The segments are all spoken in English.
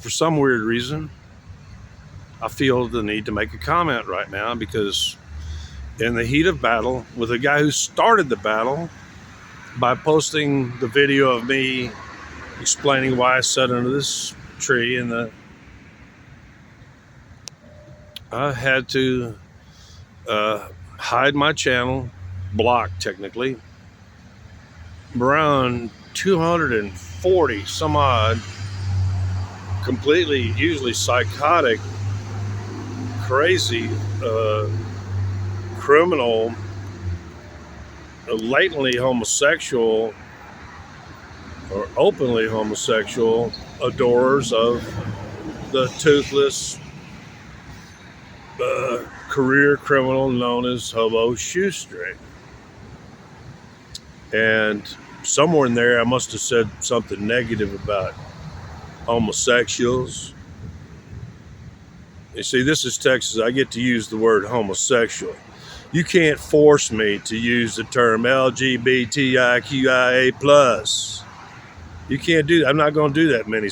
for some weird reason, I feel the need to make a comment right now, because in the heat of battle with a guy who started the battle by posting the video of me explaining why I sat under this tree, and I had to hide my channel, blocked technically, around 240 some odd completely, usually psychotic, crazy, criminal, latently homosexual or openly homosexual adorers of the toothless career criminal known as Hobo Shoestring. And somewhere in there I must have said something negative about homosexuals. You see, this is Texas. I get to use the word homosexual. You can't force me to use the term LGBTIQIA+. You can't do that. I'm not going to do that many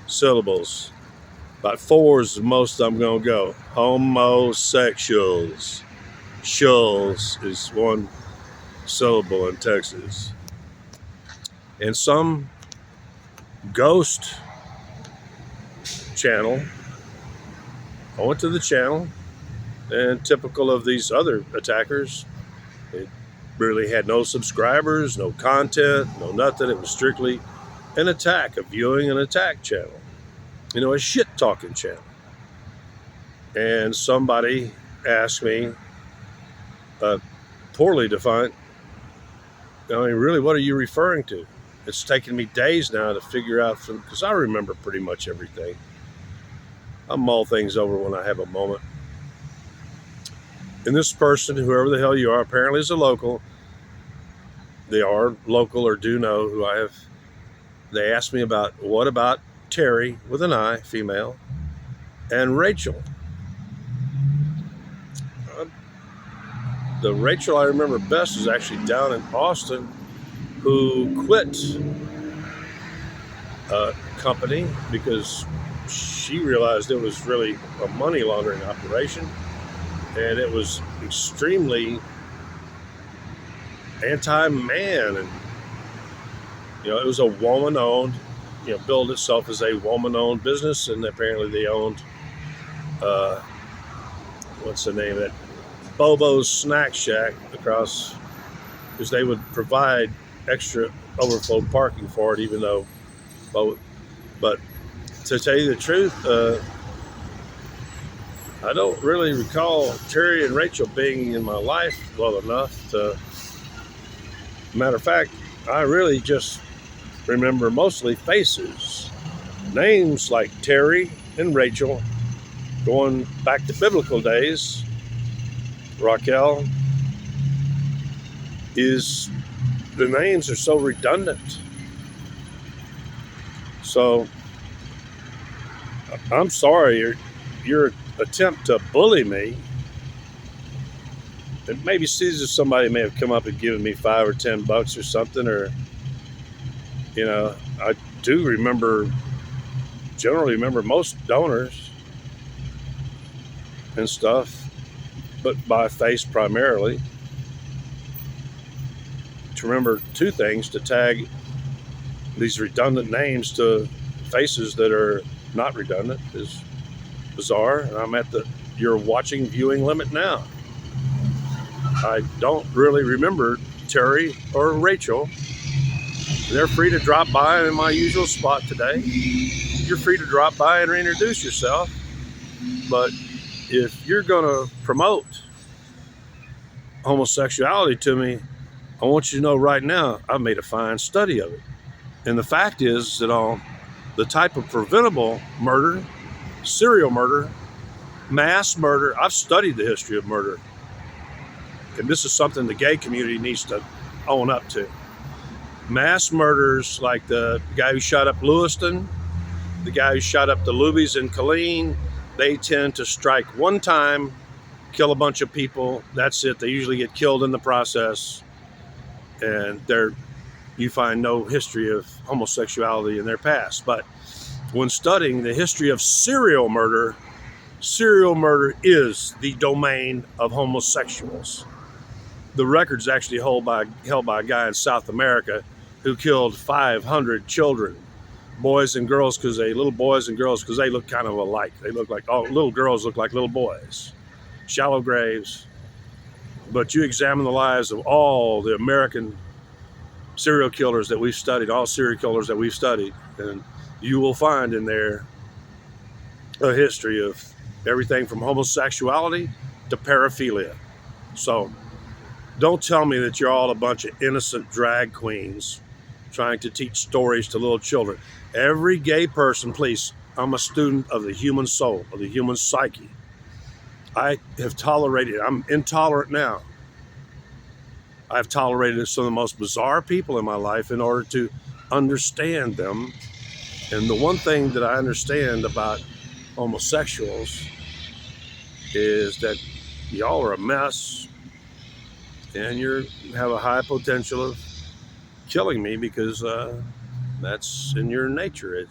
syllables. About 4 is the most I'm going to go. Homosexuals. Shulls is 1 syllable in Texas. And some ghost channel, I went to the channel, and typical of these other attackers, it really had no subscribers, no content, no nothing. It was strictly an attack, a viewing and attack channel, a shit talking channel. And somebody asked me, poorly defined, really, what are you referring to? It's taken me days now to figure out, because I remember pretty much everything. I mull things over when I have a moment. And this person, whoever the hell you are, apparently is a local. They are local or do know who I have. They asked me about, what about Terry, with an I, female, and Rachel? The Rachel I remember best is actually down in Austin, who quit a company because she realized it was really a money laundering operation, and it was extremely anti-man, and it was a woman-owned, billed itself as a woman-owned business, and apparently they owned what's the name of it, Bobo's Snack Shack across, because they would provide extra overflow parking for it, even though, but to tell you the truth, I don't really recall Terry and Rachel being in my life well enough to, matter of fact, I really just remember mostly faces. Names like Terry and Rachel, going back to biblical days. Raquel, the names are so redundant. So I'm sorry, your attempt to bully me, it maybe sees as somebody may have come up and given me $5 or $10 or something, or I do generally remember most donors and stuff, but by face primarily. To remember 2 things, to tag these redundant names to faces that are not redundant, is bizarre. And I'm at your watching viewing limit now. I don't really remember Terry or Rachel. They're free to drop by in my usual spot today. You're free to drop by and reintroduce yourself. But if you're going to promote homosexuality to me, I want you to know right now, I've made a fine study of it. And the fact is that the type of preventable murder, serial murder, mass murder, I've studied the history of murder. And this is something the gay community needs to own up to. Mass murders like the guy who shot up Lewiston, the guy who shot up the Lubies in Killeen, they tend to strike one time, kill a bunch of people. That's it. They usually get killed in the process. And you find no history of homosexuality in their past. But when studying the history of serial murder is the domain of homosexuals. The record's actually held by a guy in South America who killed 500 children, boys and girls, because they look kind of alike. They look like, little girls look like little boys. Shallow graves. But you examine the lives of all the American serial killers that we've studied, and you will find in there a history of everything from homosexuality to paraphilia. So don't tell me that you're all a bunch of innocent drag queens trying to teach stories to little children. Every gay person, please, I'm a student of the human soul, of the human psyche. I have tolerated, I'm intolerant now. I've tolerated some of the most bizarre people in my life in order to understand them. And the one thing that I understand about homosexuals is that y'all are a mess and you have a high potential of killing me because that's in your nature.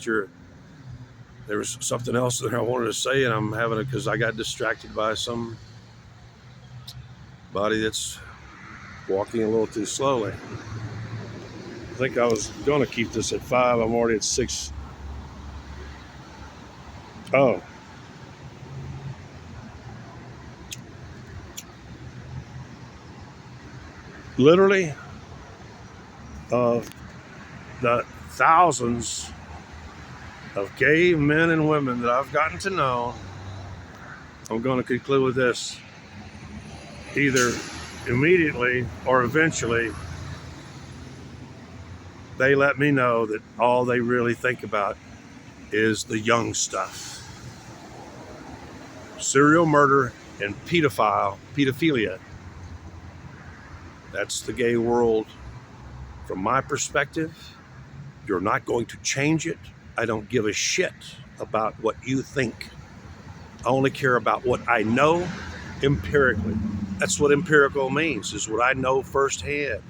There was something else that I wanted to say, and I'm having it because I got distracted by somebody that's walking a little too slowly. I think I was going to keep this at 5. I'm already at 6. Oh. Literally, of the thousands of gay men and women that I've gotten to know, I'm going to conclude with this. Either immediately or eventually, they let me know that all they really think about is the young stuff. Serial murder and pedophilia. That's the gay world. From my perspective, you're not going to change it. I don't give a shit about what you think. I only care about what I know empirically. That's what empirical means, is what I know firsthand.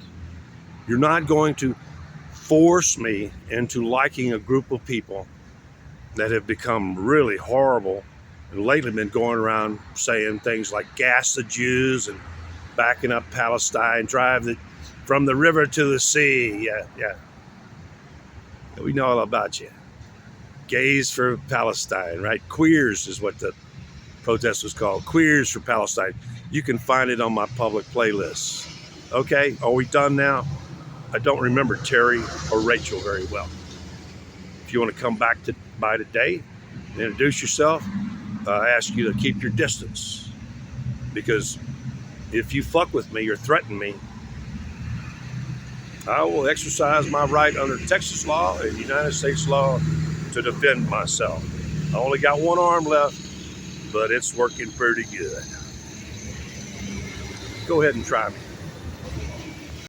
You're not going to force me into liking a group of people that have become really horrible and lately been going around saying things like gas the Jews and backing up Palestine, drive from the river to the sea. Yeah. We know all about you. Gays for Palestine, right? Queers is what the protest was called. Queers for Palestine. You can find it on my public playlists. Okay, are we done now? I don't remember Terry or Rachel very well. If you want to come back by today and introduce yourself, I ask you to keep your distance, because if you fuck with me or threaten me, I will exercise my right under Texas law and United States law to defend myself. I only got one arm left, but it's working pretty good. Go ahead and try me.